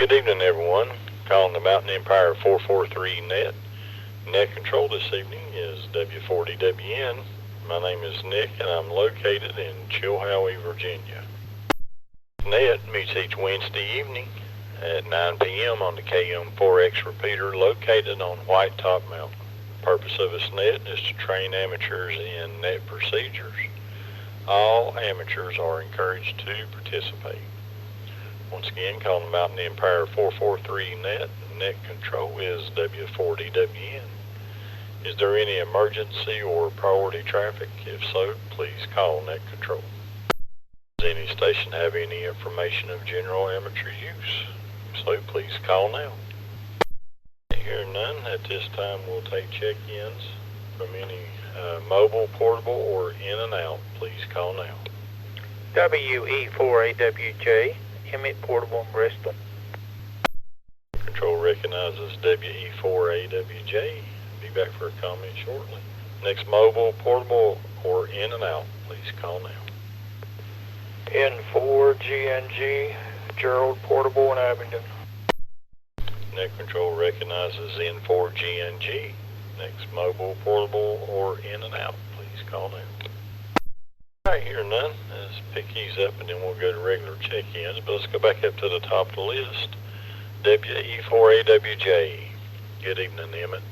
Good evening, everyone. Calling the Mountain Empire 443 Net. Net control this evening is W40WN. My name is Nick, and I'm located in Chilhowie, Virginia. Net meets each Wednesday evening at 9 p.m. on the KM4X repeater located on White Top Mountain. The purpose of this net is to train amateurs in net procedures. All amateurs are encouraged to participate. Once again, calling the Mountain Empire 443 Net. Net control is W40WN. Is there any emergency or priority traffic? If so, please call Net control. Does any station have any information of general amateur use? If so, please call now. Hearing none, at this time we'll take check-ins from any mobile, portable, or in and out. Please call now. WE4AWJ, Emmett Portable in Bristol. Control recognizes WE4AWJ. Be back for a comment shortly. Next mobile, portable, or in and out, please call now. N4GNG, Gerald Portable in Abingdon. Net control recognizes N4GNG. Next mobile, portable, or in and out, please call now. Alright, hear none. Let's pick these up and then we'll go to regular check-ins. But let's go back up to the top of the list. WE4AWJ. Good evening, Emmett.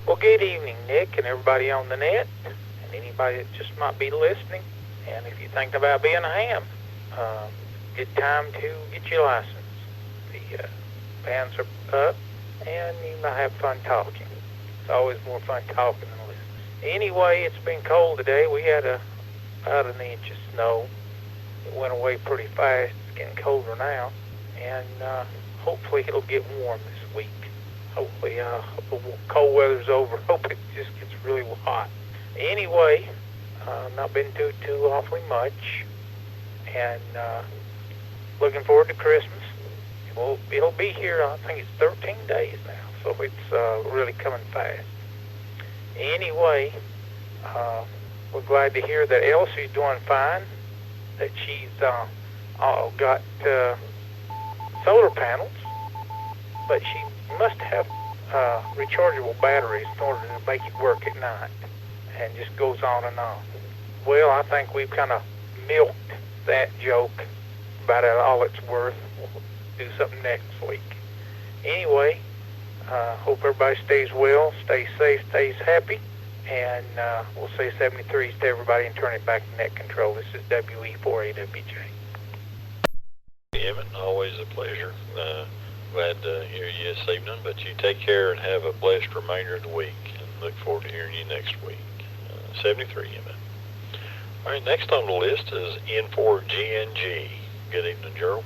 Well, good evening, Nick, and everybody on the net, and anybody that just might be listening. And if you're thinking about being a ham, good time to get your license. The bands are up, and you might have fun talking. It's always more fun talking than listening. Anyway, it's been cold today. We had about an inch of snow. It went away pretty fast. It's getting colder now, and hopefully it'll get warm this week. Hopefully the cold weather's over. Hope it just gets really hot. Anyway, not been too awfully much, and looking forward to Christmas. It'll be here, I think it's 13 days now, so it's really coming fast. Anyway, we're glad to hear that Elsie's doing fine, that she's got solar panels, but she must have rechargeable batteries in order to make it work at night, and just goes on and on. Well, I think we've kind of milked that joke about all it's worth. We'll do something next week. Anyway, hope everybody stays well, stays safe, stays happy, and we'll say 73s to everybody and turn it back to net control. This is WE4AWJ. Emmett, always a pleasure. Glad to hear you this evening, but you take care and have a blessed remainder of the week, and look forward to hearing you next week. 73, Emmett. All right, next on the list is N4GNG. Good evening, Gerald.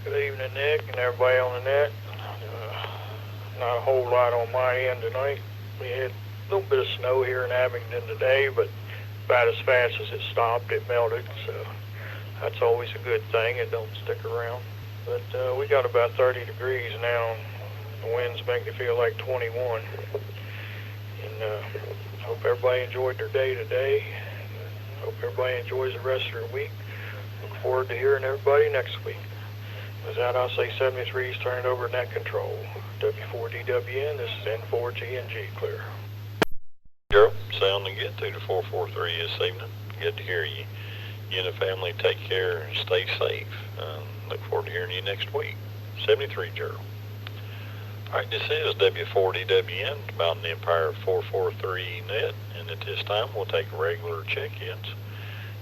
Good evening, Nick, and everybody on the net. Not a whole lot on my end tonight. We had a little bit of snow here in Abingdon today, but about as fast as it stopped, it melted, so that's always a good thing. It don't stick around. But we got about 30 degrees now. The winds make it feel like 21. And hope everybody enjoyed their day today. Hope everybody enjoys the rest of their week. Look forward to hearing everybody next week. With that, I'll say 73's turn it over to net control. W4DWN, this is N4GNG, clear. Gerald, sounding good through the 443 this evening. Good to hear you. You and the family take care and stay safe. Look forward to hearing you next week. 73, Gerald. All right, this is W40WN, Mountain Empire 443 Net, and at this time we'll take regular check-ins.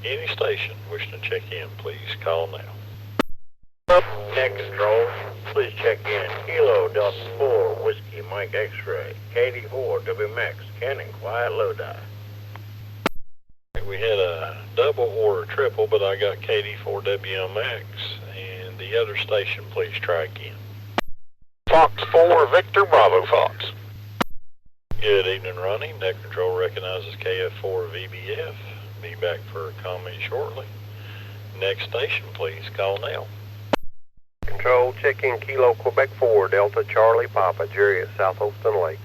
Any station wishing to check in, please call now. Net control, please check in. Kilo Delta 4, Whiskey Mike X-ray, KD4, WMX, Cannon, quiet low die. We had a double or a triple, but I got KD4 WMX, and the other station, please try again. Fox 4, Victor, Bravo Fox. Good evening, Ronnie. Net control recognizes KF4 VBF. Be back for a comment shortly. Next station, please call now. Control, check in Kilo Quebec 4, Delta Charlie Papa, Jerry at South Holston Lake.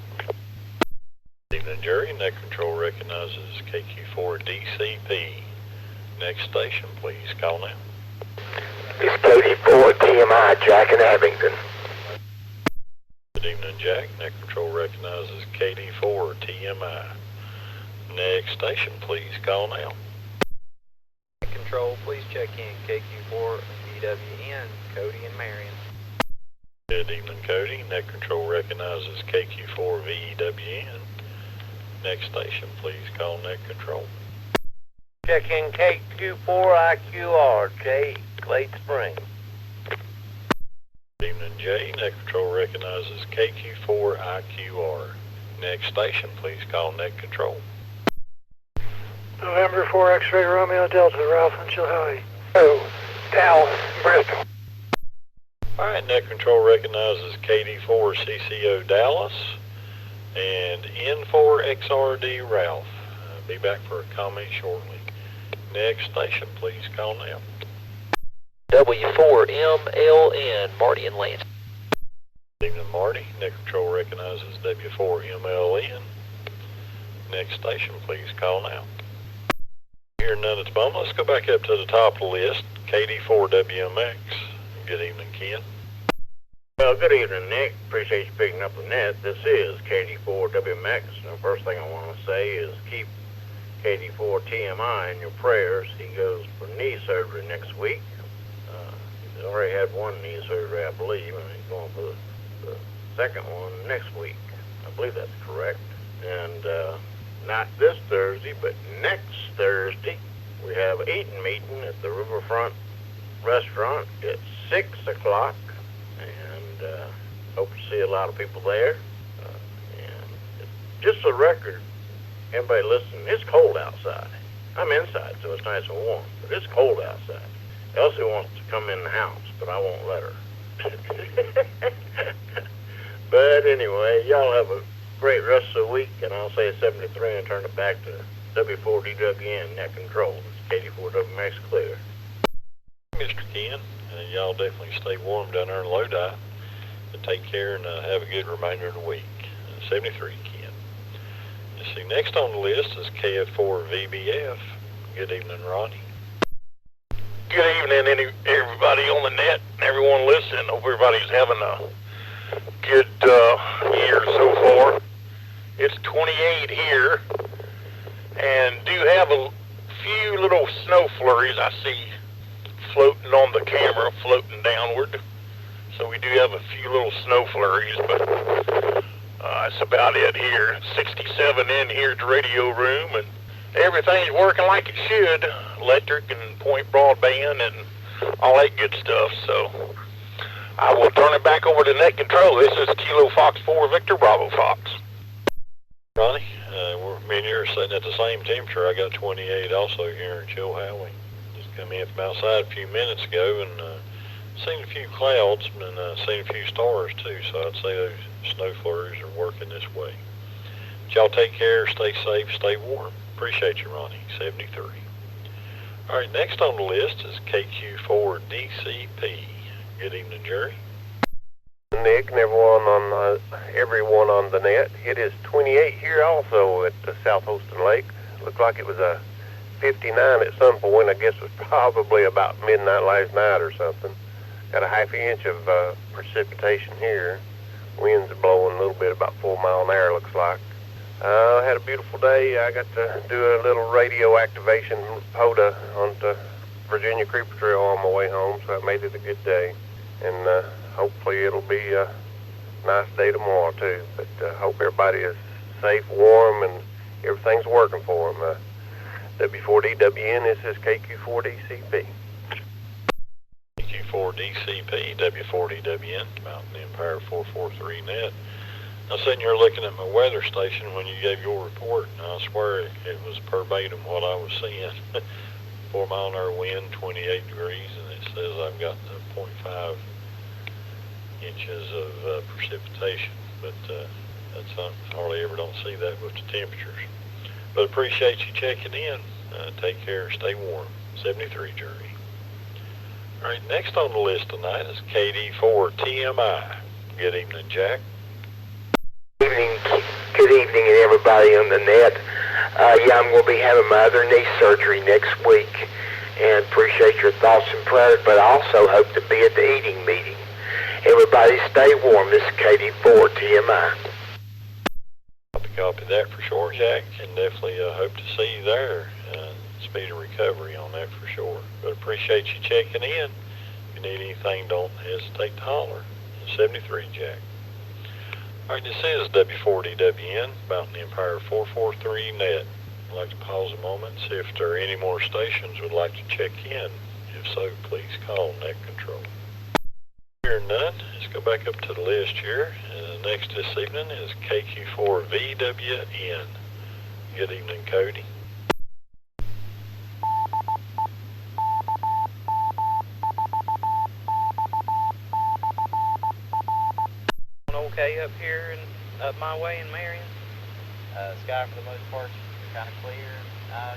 Good evening, Jerry. Net control recognizes KQ4 DCP. Next station, please call now. This is KD4 TMI Jack in Abingdon. Good evening, Jack. Net Control recognizes KD4 TMI. Next station, please call now. Control, please check in KQ4 VWN, Cody and Marion. Good evening, Cody. Net Control recognizes KQ4 VWN. Next station, please call Net Control. Check in KQ4 IQR, Jay, Glade Springs. Good evening, Jay. Net Control recognizes KQ4 IQR. Next station, please call Net Control. November 4 X-Ray Romeo Delta, Ralph and Chilhowie. Oh, Dallas, Bristol. All right, Net Control recognizes KD4 CCO Dallas and N4 XRD Ralph. Be back for a comment shortly. Next station, please call now. W4MLN, Marty and Lance. Good evening, Marty. Net Control recognizes W4MLN. Next station, please call now. Hearing none at the moment, let's go back up to the top of the list. KD4WMX. Good evening, Ken. Well, good evening, Nick. Appreciate you picking up the net. This is KD4WMX. The first thing I want to say is keep KD4 TMI in your prayers. He goes for knee surgery next week. He's already had one knee surgery, I believe, and he's going for the second one next week. I believe that's correct. And not this Thursday, but next Thursday, we have an eating meeting at the Riverfront Restaurant at 6 o'clock. And hope to see a lot of people there. And just a record, everybody listening, it's cold outside. I'm inside, so it's nice and warm, but it's cold outside. Elsie wants to come in the house, but I won't let her. But anyway, y'all have a great rest of the week, and I'll say 73 and turn it back to W4DWN, Net Control. It's KD4WMX clear. Mr. Ken, y'all definitely stay warm down there in Lodi. Take care and have a good remainder of the week. 73, Ken. Let's see, next on the list is KF4VBF. Good evening, Ronnie. Good evening, everybody on the net, everyone listening. Hope everybody's having a good year so far. It's 28 here, and do have a few little snow flurries I see floating on the camera, floating downward. So we do have a few little snow flurries, but that's about it here. 67 in here at the radio room, and everything's working like it should. Electric and point broadband and all that good stuff. So I will turn it back over to Net Control. This is Kilo Fox 4 Victor Bravo Fox. Ronnie, me and you are sitting at the same temperature. I got 28 also here in Chilhowie. Just come in from outside a few minutes ago and seen a few clouds and seen a few stars too. So I'd say those snow flurries are working this way. But y'all take care, stay safe, stay warm. Appreciate you, Ronnie. 73. All right, next on the list is KQ4DCP. Good evening, Jerry. Nick and everyone on the net. It is 28 here also at the South Holston Lake. Looked like it was a 59 at some point. I guess it was probably about midnight last night or something. Got a half inch of precipitation here. Winds are blowing a little bit, about 4 miles an hour looks like. Had a beautiful day. I got to do a little radio activation POTA on the Virginia Creeper Trail on my way home, so I made it a good day. And hopefully it'll be a nice day tomorrow too. But hope everybody is safe, warm, and everything's working for them. W4DWN, this is KQ4DCP. KQ4DCP, W4DWN, Mountain Empire 443 net. I was sitting here looking at my weather station when you gave your report, and I swear it was verbatim what I was seeing. 4 mile an hour wind, 28 degrees, and it says I've got 0.5 inches of precipitation. But that's hardly ever don't see that with the temperatures. But appreciate you checking in. Take care, stay warm. 73, Jerry. All right, next on the list tonight is KD4TMI. Good evening, Jack. Good evening, and everybody on the net. Yeah, I'm going to be having my other knee surgery next week, and appreciate your thoughts and prayers, but I also hope to be at the eating meeting. everybody stay warm. This is KD4 TMI. Copy that for sure, Jack, and definitely hope to see you there. Speedy recovery on that for sure. But appreciate you checking in. If you need anything, don't hesitate to holler. 73, Jack. All right, this is W4DWN, Mountain Empire 443 net. I'd like to pause a moment and see if there are any more stations would like to check in. If so, please call Net Control. Hearing none, let's go back up to the list here. Next this evening is KQ4VWN. Good evening, Cody. Okay up here and up my way in Marion. Sky for the most part kind of clear.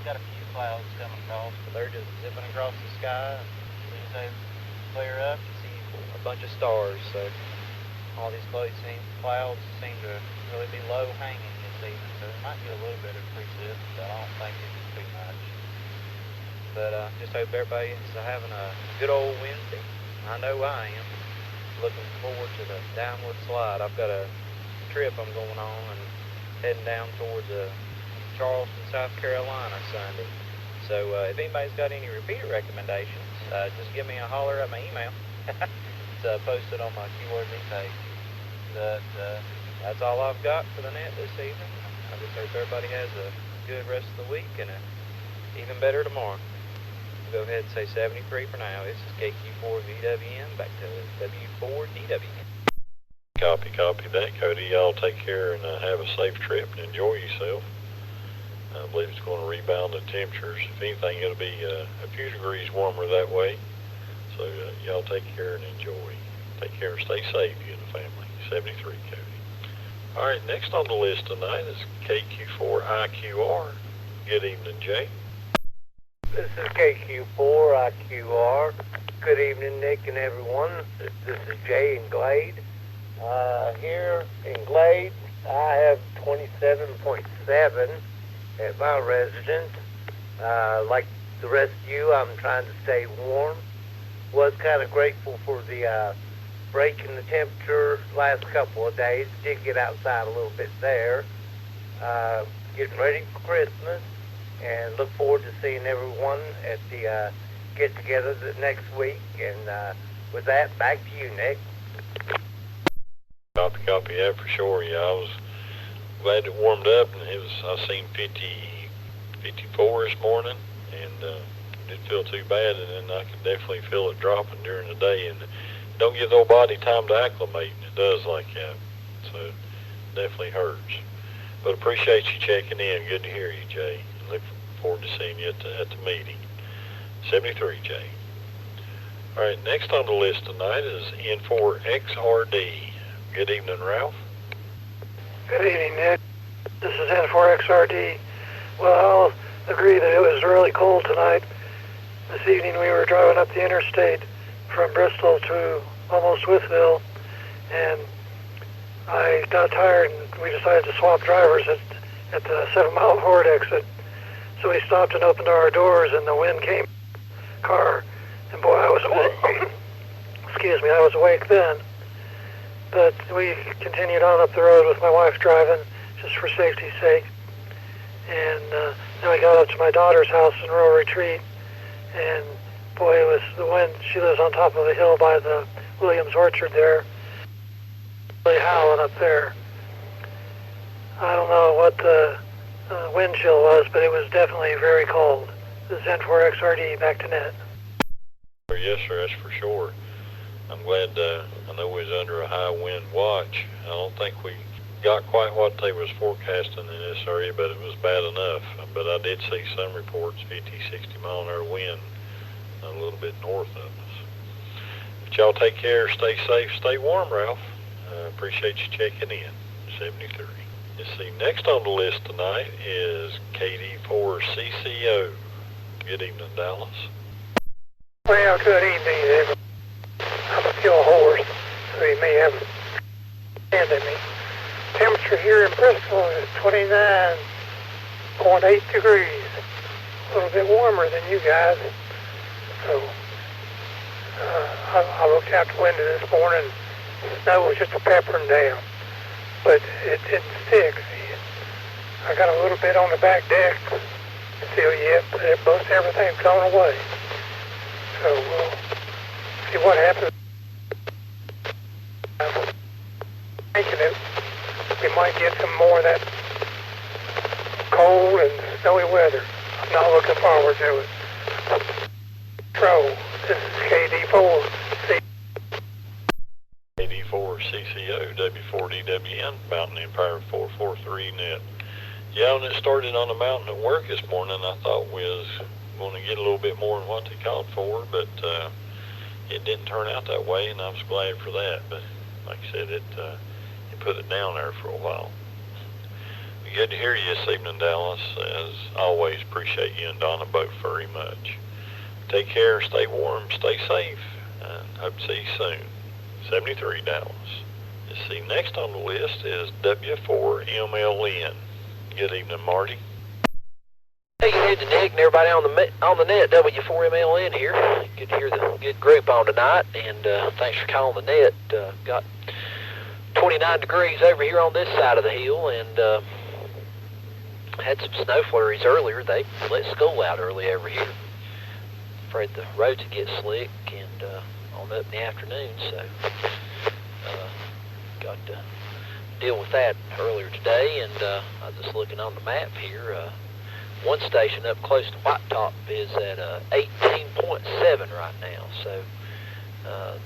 Got a few clouds coming across, but they're just zipping across the sky. As soon as they clear up, you see a bunch of stars. So all these clouds seem to really be low hanging this evening. So there might be a little bit of precip, but I don't think it's too much. But just hope everybody is having a good old Wednesday. I know I am. Looking forward to the downward slide. I've got a trip I'm going on and heading down towards Charleston, South Carolina Sunday. So if anybody's got any repeater recommendations, just give me a holler at my email. It's posted on my QRZ page. But that's all I've got for the net this evening. I just hope everybody has a good rest of the week and an even better tomorrow. Go ahead and say 73 for now. This is KQ4VWN, back to W4DWN. Copy that, Cody. Y'all take care and have a safe trip and enjoy yourself. I believe it's going to rebound the temperatures. If anything, it'll be a few degrees warmer that way. So y'all take care and enjoy. Take care and stay safe, you and the family. 73, Cody. All right, next on the list tonight is KQ4IQR. Good evening, Jay. This is KQ4IQR. Good evening, Nick and everyone. This is Jay in Glade. Here in Glade, I have 27.7 at my residence. Like the rest of you, I'm trying to stay warm. Was kind of grateful for the break in the temperature last couple of days. Did get outside a little bit there. Getting ready for Christmas. And look forward to seeing everyone at the get-together next week. And with that, back to you, Nick. Copy that for sure. Yeah, I was glad it warmed up, and I seen 54 this morning, and didn't feel too bad. And then I could definitely feel it dropping during the day, and don't give the old body time to acclimate. And it does like that, so it definitely hurts. But appreciate you checking in. Good to hear you, Jay. Look forward to seeing you at the meeting. 73, Jay. All right, next on the list tonight is N4XRD. Good evening, Ralph. Good evening, Nick. This is N4XRD. Well, I'll agree that it was really cold tonight. This evening we were driving up the interstate from Bristol to almost Swithville, and I got tired and we decided to swap drivers at the 7 Mile Ford exit. So we stopped and opened our doors, and the wind came car, and boy, I was awake. Excuse me, I was awake then. But we continued on up the road with my wife driving, just for safety's sake. And then we got up to my daughter's house in Rural Retreat, and boy, it was the wind. She lives on top of a hill by the Williams Orchard there. Really howling up there. I don't know what the wind chill was, but it was definitely very cold. This is N4XRD, back to net. Yes, sir, that's for sure. I'm glad, I know we was under a high wind watch. I don't think we got quite what they was forecasting in this area, but it was bad enough. But I did see some reports, 50, 60 mile an hour wind a little bit north of us. But y'all take care, stay safe, stay warm, Ralph. Appreciate you checking in. 73. Let's see, next on the list tonight is KD4CCO. Good evening, Dallas. Well, good evening, everyone. I'm a fuel horse, so you may have understanding me. Temperature here in Bristol is 29.8 degrees. A little bit warmer than you guys. So I looked out the window this morning. snow was just a peppering down, but it didn't stick. See, I got a little bit on the back deck still yet, but most everything's gone away. So we'll see what happens. I'm thinking that we might get some more of that cold and snowy weather. I'm not looking forward to it. Control, this is KD4. KD4 CCO W4DWN Mountain Empire 443 net. Yeah, when it started on the mountain at work this morning, I thought we was going to get a little bit more than what they called for, but it didn't turn out that way, and I was glad for that. But like I said, it put it down there for a while. Good to hear you this evening, Dallas. As always, appreciate you and Donna both very much. Take care, stay warm, stay safe, and hope to see you soon. 73 Dallas. Let's see, next on the list is W4MLN. Good evening, Marty. Hey, good evening, Nick, and everybody on the net. W4MLN here. Good to hear the good group on tonight, and thanks for calling the net. Got 29 degrees over here on this side of the hill, and had some snow flurries earlier. They let school out early over here. Afraid the roads would get slick and on up in the afternoon, so got to deal with that earlier today. And I was just looking on the map here. One station up close to White Top is at 18.7 right now, so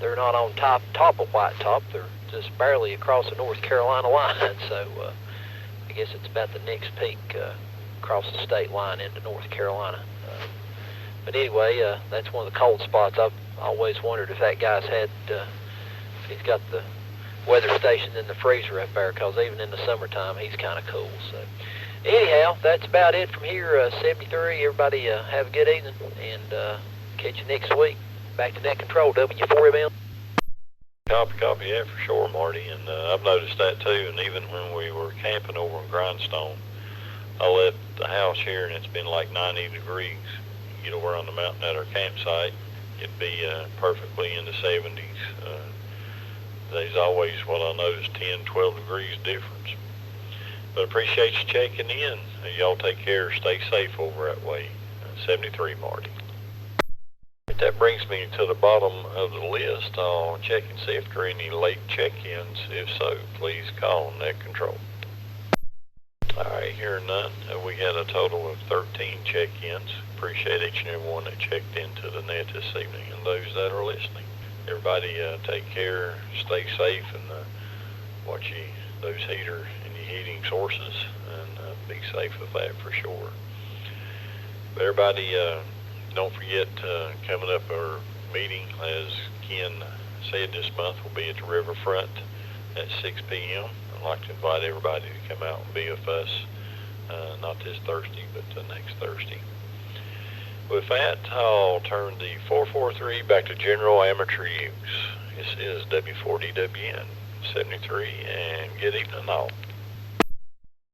they're not on top of White Top. They're just barely across the North Carolina line, so I guess it's about the next peak across the state line into North Carolina. But anyway, that's one of the cold spots. I've always wondered if that guy's had, if he's got the weather station in the freezer up there, because even in the summertime, he's kind of cool. So anyhow, that's about it from here. 73, everybody have a good evening, and catch you next week. Back to net control, W4ML. Copy, yeah, for sure, Marty. And I've noticed that too. And even when we were camping over in Grindstone, I left the house here, and it's been like 90 degrees. You know, we're on the mountain at our campsite. It'd be perfectly in the 70s. There's always what I noticed, 10, 12 degrees difference. But appreciate you checking in. Y'all take care. Stay safe over that way. 73, Marty. That brings me to the bottom of the list. I'll check and see if there are any late check-ins. If so, please call net control. All right, here are none. We had a total of 13 check-ins. Appreciate each and every one that checked into the net this evening, and those that are listening. Everybody take care, stay safe, and watch those heater and your heating sources, and be safe with that for sure. But everybody, don't forget, coming up our meeting, as Ken said, this month will be at the riverfront at 6 p.m. I'd like to invite everybody to come out and be with us, not this Thursday, but next Thursday. With that, I'll turn the 443 back to general amateur use. This is W4DWN 73, and good evening all.